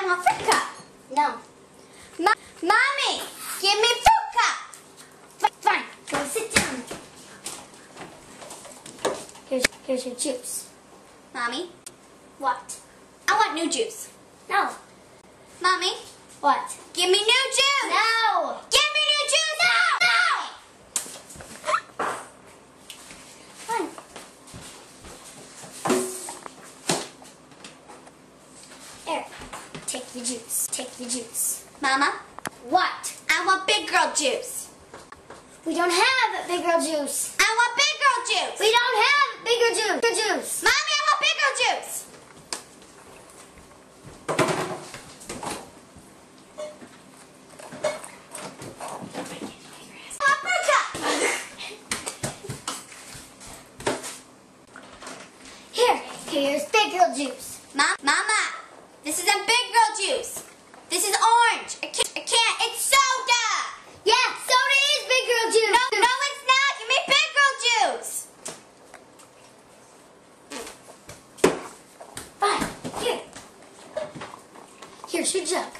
I want fruit cup. No. Mommy, give me fruit cup. Fine. Go sit down. Here's your juice. Mommy, What? I want new juice. No. Mommy, What? give me new juice. No. Give me new juice. No. Fine. Eric, take the juice. Take the juice. Mama, What? I want big girl juice. We don't have big girl juice. I want big girl juice. We don't have bigger juice. Bigger juice. Mommy, I want big girl juice. I want fruit cup. Here's big girl juice. Mama, this isn't big girl juice. This is orange. I can't. It's soda. Yeah, soda is big girl juice. No, it's not. Give me big girl juice. Fine. Here. Here's your jug.